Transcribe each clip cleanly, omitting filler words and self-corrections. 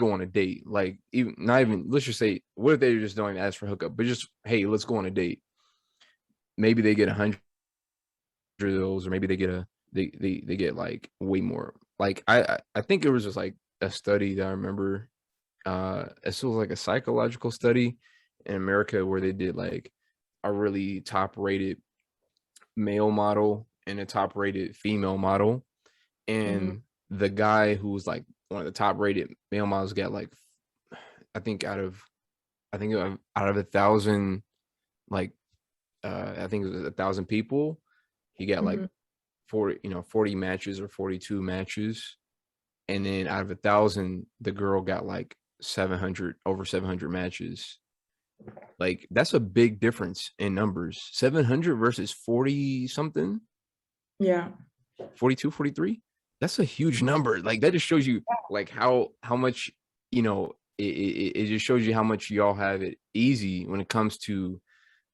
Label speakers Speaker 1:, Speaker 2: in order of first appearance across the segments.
Speaker 1: go on a date. Like even not even let's just say, what if they just don't even ask for hookup, but just hey, let's go on a date. Maybe they get 100 of those, or maybe they get they get like way more. Like I think it was just like a study that I remember. It was like a psychological study in America where they did like a really top rated male model and a top rated female model,
Speaker 2: Mhm.
Speaker 1: and the guy who was like one of the top rated male models got like I think out of out of 1,000, like I think it was 1,000 people, he got like
Speaker 2: Mhm.
Speaker 1: 40 matches or 42 matches, and then out of 1,000 the girl got like 700, over 700 matches. Like that's a big difference in numbers. 700 versus 40 something,
Speaker 2: Yeah.
Speaker 1: 42, 43. That's a huge number. Like that just shows you like how much, it just shows you how much y'all have it easy when it comes to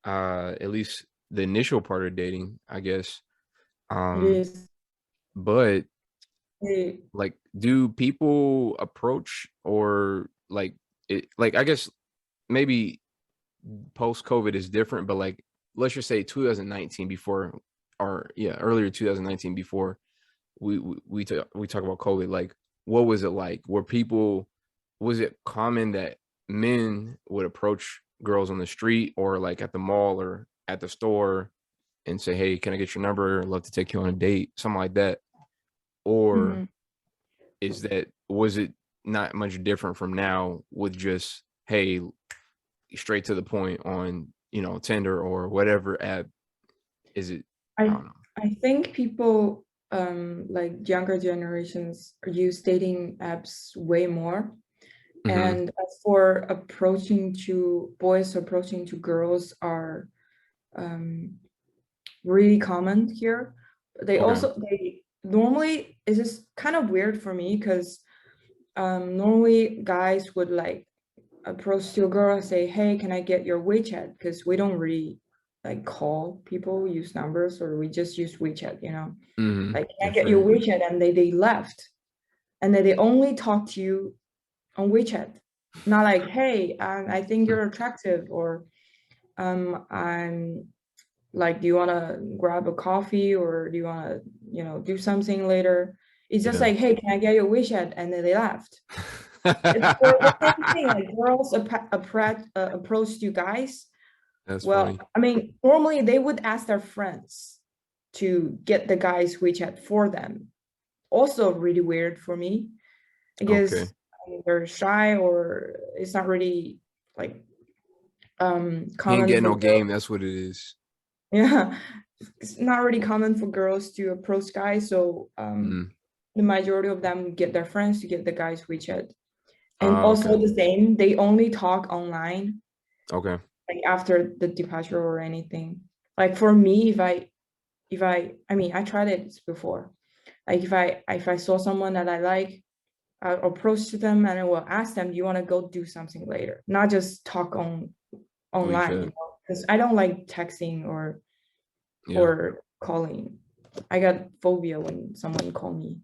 Speaker 1: at least the initial part of dating, I guess.
Speaker 2: It
Speaker 1: um
Speaker 2: is.
Speaker 1: but
Speaker 2: It,
Speaker 1: like, do people approach, or like it, like I guess maybe post COVID is different, but like let's just say 2019 before, or yeah, earlier 2019 before we talk about COVID, like what was it like? Were people, was it common that men would approach girls on the street or like at the mall or at the store and say, "Hey, can I get your number? I'd love to take you on a date," something like that? Or
Speaker 2: mhm.
Speaker 1: was it not much different from now with just, hey, straight to the point on, Tinder or whatever app? Is it, I
Speaker 2: I
Speaker 1: don't know.
Speaker 2: I think people like younger generations use dating apps way more.
Speaker 1: Mm-hmm.
Speaker 2: And as for approaching to boys approaching to girls are um, really common here.
Speaker 1: Okay.
Speaker 2: They normally it's just kind of weird for me because normally guys would like approach to a girl and say, "Hey, can I get your WeChat?" Because we don't really like call people, use numbers, or we just use WeChat, you know.
Speaker 1: Mm-hmm.
Speaker 2: Like, can I
Speaker 1: That's
Speaker 2: get your
Speaker 1: right.
Speaker 2: WeChat? And they left, and then they only talk to you on WeChat, not like, "Hey, I think you're attractive," or I'm like, "Do you want to grab a coffee, or do you want to, do something later?" It's just
Speaker 1: Yeah.
Speaker 2: like, "Hey, can I get your WeChat?" And then they left. It's for the same thing, like girls approach you guys.
Speaker 1: That's
Speaker 2: Well,
Speaker 1: funny.
Speaker 2: I mean, normally they would ask their friends to get the guys WeChat for them. Also really weird for me. I
Speaker 1: Okay.
Speaker 2: guess they're shy or it's not really like
Speaker 1: He ain't
Speaker 2: common
Speaker 1: getting
Speaker 2: for
Speaker 1: no
Speaker 2: girls.
Speaker 1: game. That's what it is.
Speaker 2: Yeah, it's not really common for girls to approach guys. So
Speaker 1: Mm.
Speaker 2: the majority of them get their friends to get the guys WeChat. And
Speaker 1: Okay.
Speaker 2: also the same, they only talk online
Speaker 1: Okay.
Speaker 2: like after the departure or anything. Like for me, I mean, I tried it before. Like if I saw someone that I like, I'll approach to them and I will ask them, "Do you want to go do something later?" Not just talk online,
Speaker 1: WeChat.
Speaker 2: because I don't like texting
Speaker 1: Yeah.
Speaker 2: or calling. I got phobia when someone call me.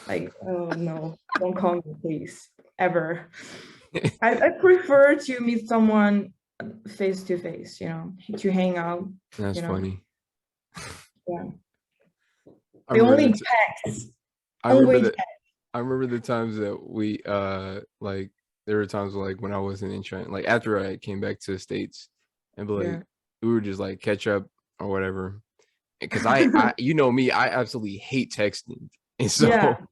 Speaker 2: Like, oh no, don't call me, please, ever. I prefer to meet someone face to face, to hang out,
Speaker 1: That's
Speaker 2: you know.
Speaker 1: funny.
Speaker 2: Yeah.
Speaker 1: I
Speaker 2: They
Speaker 1: remember
Speaker 2: only
Speaker 1: the
Speaker 2: text.
Speaker 1: I remember
Speaker 2: Only
Speaker 1: the
Speaker 2: text.
Speaker 1: I remember the times that we like there were times like when I wasn't in China, like after I came back to the States, and be like
Speaker 2: Yeah.
Speaker 1: we would just like catch up or whatever. Because I you know me, I absolutely hate texting. And
Speaker 2: Yeah.
Speaker 1: so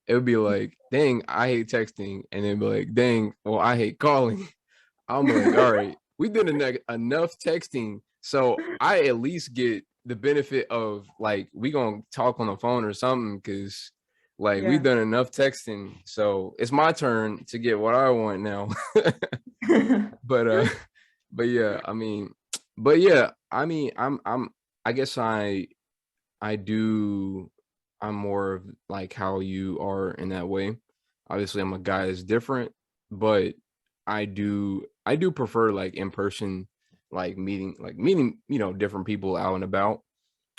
Speaker 1: it would be like, dang, I hate texting, and then be like, dang, well, I hate calling. I'm like, all right, we did enough texting, so I at least get the benefit of like we gonna talk on the phone or something, because like we've
Speaker 2: Yeah.
Speaker 1: done enough texting, so it's my turn to get what I want now. but but yeah, I mean, but yeah, I mean, I guess I do. I'm more of like how you are in that way. Obviously, I'm a guy that's different, but I do prefer like in person, like meeting, different people out and about,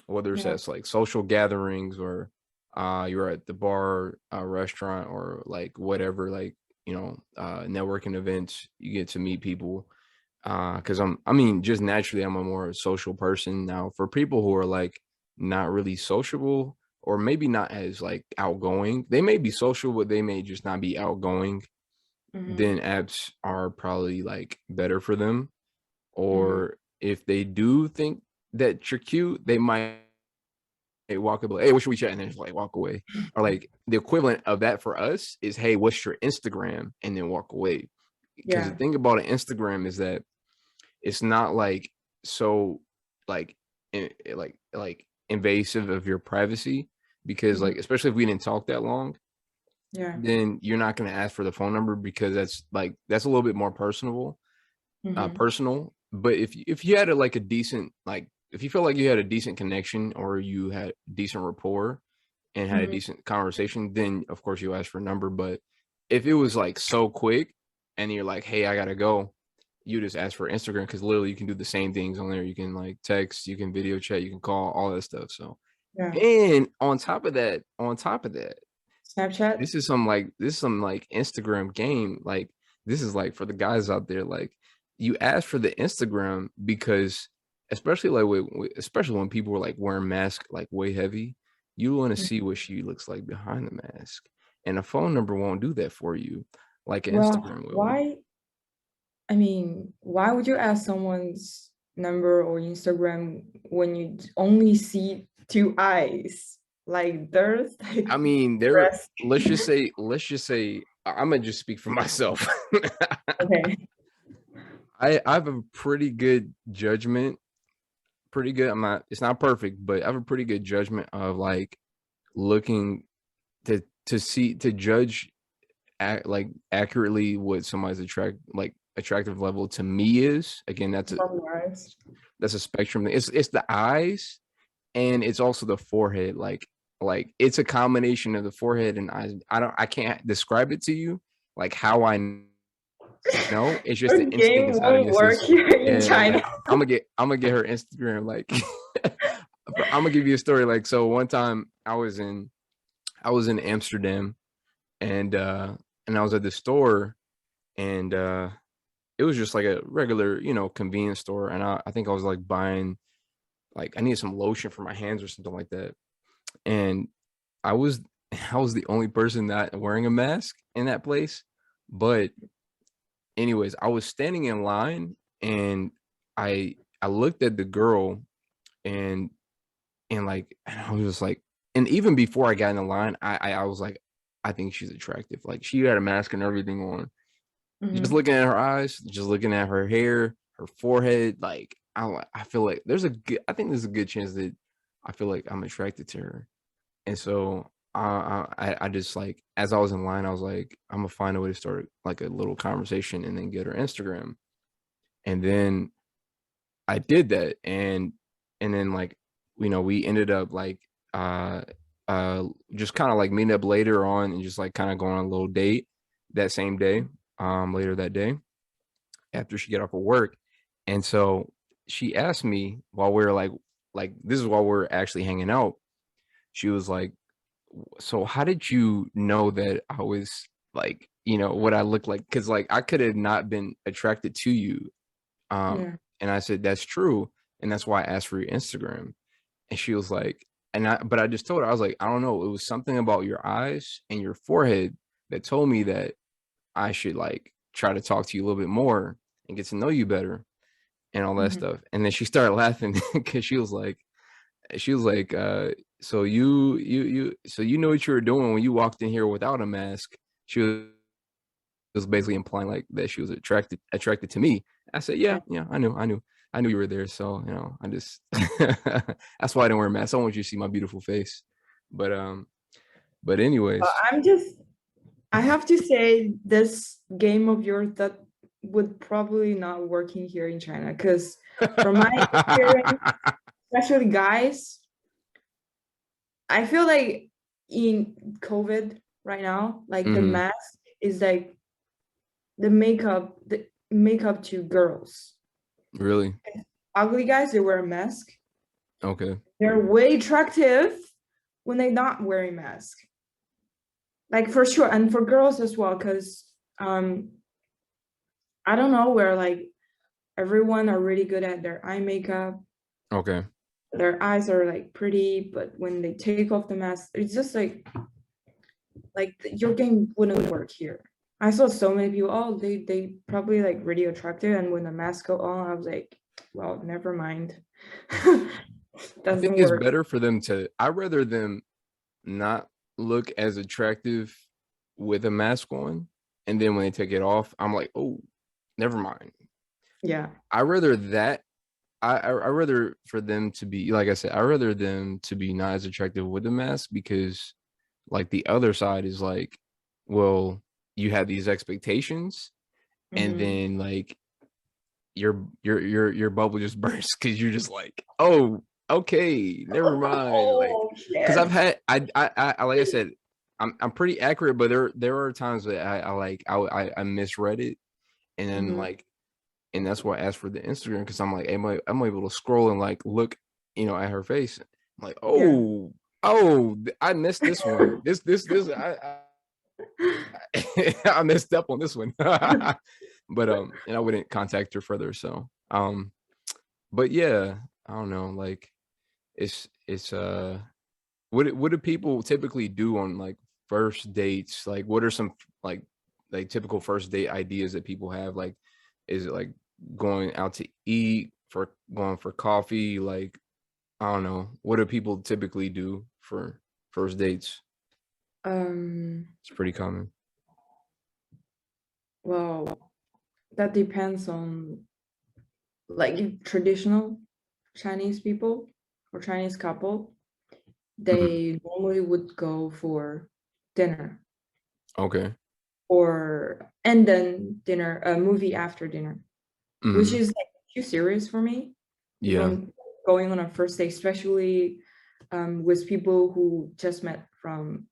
Speaker 1: whether it's
Speaker 2: Yeah.
Speaker 1: at like social gatherings or you're at the bar, restaurant, or like whatever, like, networking events. You get to meet people. Because I mean, just naturally, I'm a more social person. Now, for people who are like not really sociable or maybe not as like outgoing, they may be social, but they may just not be outgoing.
Speaker 2: Mhm,
Speaker 1: Then apps are probably like better for them.
Speaker 2: mhm.
Speaker 1: Or if they do think that you're cute, they might walk up like, hey, what should we chat? And then just like walk away. Or like the equivalent of that for us is, hey, what's your Instagram? And then walk away. Because the
Speaker 2: Yeah.
Speaker 1: thing about an Instagram is that it's not like so like like invasive of your privacy because
Speaker 2: Mhm.
Speaker 1: like especially if we didn't talk that long,
Speaker 2: Yeah.
Speaker 1: then you're not going to ask for the phone number because that's a little bit more
Speaker 2: Mhm.
Speaker 1: personal. But if you had like a decent like if you felt like you had a decent connection or you had decent rapport and had a
Speaker 2: Mhm.
Speaker 1: decent conversation, then of course you ask for a number. But if it was like so quick and you're like, hey, I gotta go, you just ask for Instagram because literally you can do the same things on there. You can like text, you can video chat, you can call, all that stuff. So
Speaker 2: Yeah.
Speaker 1: and on top of that,
Speaker 2: Snapchat?
Speaker 1: this is some like Instagram game. Like this is like for the guys out there, like you ask for the Instagram because especially like especially when people were like wearing masks like way heavy, you want to
Speaker 2: Mm.
Speaker 1: see what she looks like behind the mask. And a phone number won't do that for you like an
Speaker 2: Well,
Speaker 1: Instagram will.
Speaker 2: why would you ask someone's number or Instagram when you only see two eyes? Like there's like
Speaker 1: I mean,
Speaker 2: rest.
Speaker 1: let's just say I'm gonna just speak for myself.
Speaker 2: Okay.
Speaker 1: I have a pretty good judgment. Pretty good. It's not perfect, but I have a pretty good judgment of like looking to judge like accurately what somebody's attractive level to me is. Again,
Speaker 2: From your eyes.
Speaker 1: that's a spectrum. It's the eyes and it's also the forehead. Like it's a combination of the forehead and eyes. I can't describe it to you like how I know. It's just
Speaker 2: Your
Speaker 1: an instinct
Speaker 2: game
Speaker 1: inside of
Speaker 2: won't
Speaker 1: your
Speaker 2: work
Speaker 1: system.
Speaker 2: here in
Speaker 1: Yeah,
Speaker 2: China.
Speaker 1: like I'm gonna get her Instagram. Like I'm gonna give you a story. Like so, one time I was in Amsterdam and I was at the store and it was just like a regular convenience store and I think I was like buying like I needed some lotion for my hands or something like that and I was I was the only person not wearing a mask in that place. But anyways, I was standing in line and I looked at the girl and and I was just like, and even before I got in the line, I was like, I think she's attractive. Like she had a mask and everything on. Just
Speaker 2: Mhm.
Speaker 1: looking at her eyes, just looking at her hair, her forehead, like I feel like I think there's a good chance that I feel like I'm attracted to her. And so I just like as I was in line, I was like, I'm gonna find a way to start like a little conversation and then get her Instagram. And then I did that, and then like we ended up like uh just kind of like meeting up later on and just like kind of going on a little date that same day, later that day after she got off of work. And so she asked me while we were like this is while we're actually hanging out. She was like, so how did you know that I was like, what I look like? Because like I could have not been attracted to you.
Speaker 2: Yeah.
Speaker 1: And I said, that's true. And that's why I asked for your Instagram. And she was like, but I just told her, I was like, I don't know. It was something about your eyes and your forehead that told me that I should like try to talk to you a little bit more and get to know you better and all that
Speaker 2: Mhm.
Speaker 1: stuff. And then she started laughing because she was like, so you know what you were doing when you walked in here without a mask. She was basically implying like that she was attracted to me. I said, yeah,
Speaker 2: Yeah.
Speaker 1: yeah, I knew you were there. So I just that's why I didn't wear a mask. I don't want you to see my beautiful face. But
Speaker 2: But
Speaker 1: anyways,
Speaker 2: I have to say this game of yours that would probably not working here in China because from my experience, especially guys, I feel like in COVID right now, like the
Speaker 1: hmm
Speaker 2: mask is like the makeup to girls.
Speaker 1: really
Speaker 2: Ugly guys, they wear a mask.
Speaker 1: okay.
Speaker 2: They're way attractive when they're not wearing mask. Like for sure, and for girls as well, because um, I don't know, where like everyone are really good at their eye makeup.
Speaker 1: Okay.
Speaker 2: Their eyes are like pretty, but when they take off the mask, it's just like your game wouldn't work here. I saw so many people, oh, they probably like really attractive, and when the mask go on, I was like, well, never mind.
Speaker 1: I think
Speaker 2: Doesn't
Speaker 1: it's
Speaker 2: work.
Speaker 1: better for them to. I'd rather them not look as attractive with a mask on, and then when they take it off, I'm like, oh, never mind.
Speaker 2: Yeah.
Speaker 1: I rather that. I rather for them to be like I said. I rather them to be not as attractive with the mask because like the other side is like, well, you have these expectations, and
Speaker 2: Hmm.
Speaker 1: then like your bubble just bursts because you're just like, oh, okay, never mind. Like,
Speaker 2: Oh
Speaker 1: because I've
Speaker 2: shit.
Speaker 1: had I like I said, I'm pretty accurate, but there are times that I misread it, and then
Speaker 2: Hmm.
Speaker 1: like, and that's why I asked for the Instagram because I'm like, I'm able to scroll and like look, at her face. I'm like,
Speaker 2: Yeah.
Speaker 1: I missed this one. This I messed up on this one. But and I wouldn't contact her further. So but yeah, I don't know. Like it's what do people typically do on like first dates? Like what are some like typical first date ideas that people have? Like is it like going out to eat for going for coffee? Like I don't know. What do people typically do for first dates?
Speaker 2: Um,
Speaker 1: It's pretty common.
Speaker 2: well, that depends on like traditional Chinese people or Chinese couple.
Speaker 1: Mhm.
Speaker 2: They normally would go for dinner,
Speaker 1: Okay.
Speaker 2: or and then dinner, a movie after dinner, which
Speaker 1: Mhm.
Speaker 2: is like too serious for me. If
Speaker 1: Yeah.
Speaker 2: I'm going on a first date, especially with people who just met from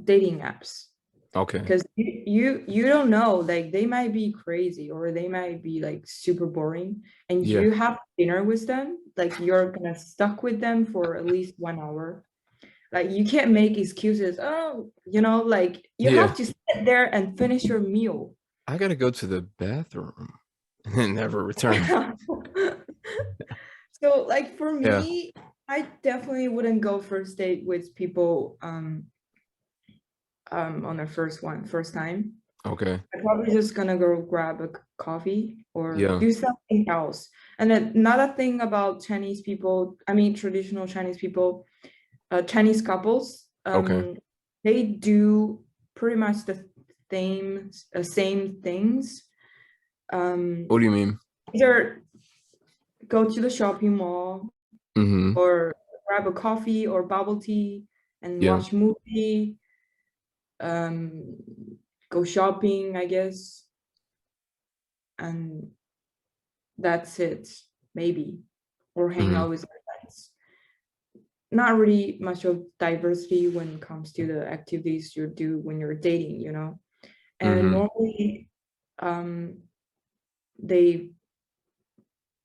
Speaker 2: dating apps,
Speaker 1: Okay.
Speaker 2: because you don't know, like they might be crazy or they might be like super boring, and
Speaker 1: Yeah.
Speaker 2: you have dinner with them, like you're gonna stuck with them for at least 1 hour. Like you can't make excuses, oh, like you have
Speaker 1: Yeah.
Speaker 2: to sit there and finish your meal.
Speaker 1: I gotta go to the bathroom and then never return.
Speaker 2: So like for
Speaker 1: Yeah.
Speaker 2: me, I definitely wouldn't go first date with people on their first time.
Speaker 1: Okay.
Speaker 2: I'm probably just gonna go grab a coffee or
Speaker 1: Yeah.
Speaker 2: do something else. And then another thing about Chinese people, I mean traditional Chinese people, Chinese couples,
Speaker 1: Okay.
Speaker 2: they do pretty much the same things.
Speaker 1: What
Speaker 2: Um,
Speaker 1: do you mean?
Speaker 2: Either go to the shopping mall
Speaker 1: Mm-hmm.
Speaker 2: or grab a coffee or bubble tea and
Speaker 1: Yeah.
Speaker 2: watch movie, um, go shopping, I guess, and that's it, maybe, or hang
Speaker 1: Mm-hmm.
Speaker 2: out with my friends. Not really much of diversity when it comes to the activities you do when you're dating. And
Speaker 1: Mm-hmm.
Speaker 2: normally, um, they,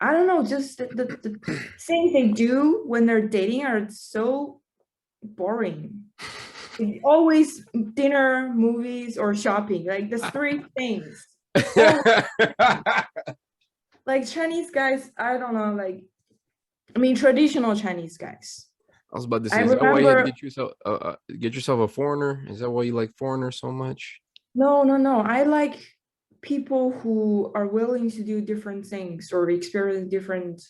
Speaker 2: I don't know, just the things they do when they're dating are so boring. It's always dinner, movies, or shopping, like the three things. Oh, like Chinese guys, I don't know, like, I mean, traditional Chinese guys.
Speaker 1: I was about to
Speaker 2: I
Speaker 1: say, is that why you had to
Speaker 2: remember,
Speaker 1: get yourself a foreigner? Is that why you like foreigners so much?
Speaker 2: no, no, no. I like people who are willing to do different things or experience different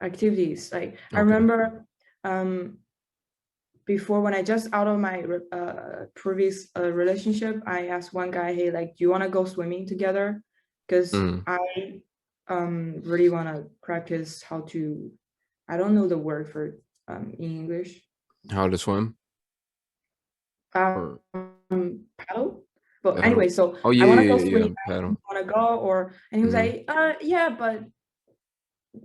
Speaker 2: activities. Like I
Speaker 1: Okay.
Speaker 2: remember um before, when I just out of my previous relationship, I asked one guy, hey, like, do you want to go swimming together? Because
Speaker 1: Mm.
Speaker 2: I really want to practice how to, I don't know the word for in English.
Speaker 1: How to swim or
Speaker 2: Paddle. But anyway,
Speaker 1: paddle?
Speaker 2: so
Speaker 1: Oh
Speaker 2: I
Speaker 1: yeah,
Speaker 2: want to
Speaker 1: yeah,
Speaker 2: go
Speaker 1: yeah,
Speaker 2: swimming.
Speaker 1: yeah. Paddle.
Speaker 2: Want to go, or and he was
Speaker 1: Mm-hmm.
Speaker 2: like, yeah, but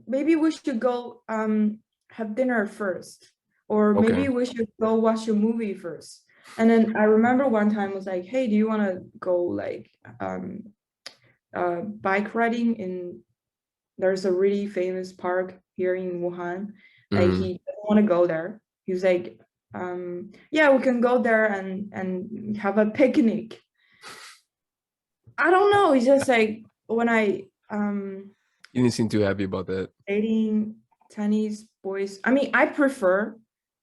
Speaker 2: maybe we should go have dinner first, or
Speaker 1: Okay.
Speaker 2: maybe we should go watch a movie first. And then I remember one time was like, hey, do you want to go like bike riding in, there's a really famous park here in Wuhan. Like
Speaker 1: Mm-hmm.
Speaker 2: he doesn't want to go there. He was like, yeah, we can go there and have a picnic. I don't know. It's just like when
Speaker 1: You didn't seem too happy about that.
Speaker 2: dating Chinese boys. I mean,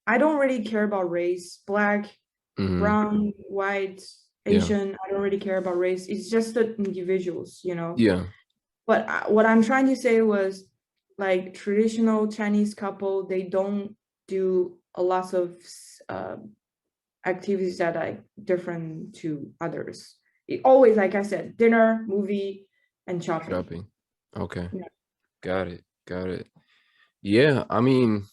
Speaker 2: I don't really care about race, black,
Speaker 1: Hmm.
Speaker 2: brown, white,
Speaker 1: Yeah.
Speaker 2: Asian. I don't really care about race. It's just the individuals, you know.
Speaker 1: Yeah.
Speaker 2: But what I'm trying to say was like traditional Chinese couple, they don't do a lot of uh, activities that are different to others. It always, like I said, dinner, movie, and shopping.
Speaker 1: Shopping. Okay.
Speaker 2: Yeah.
Speaker 1: Got it. Got it. Yeah. I mean,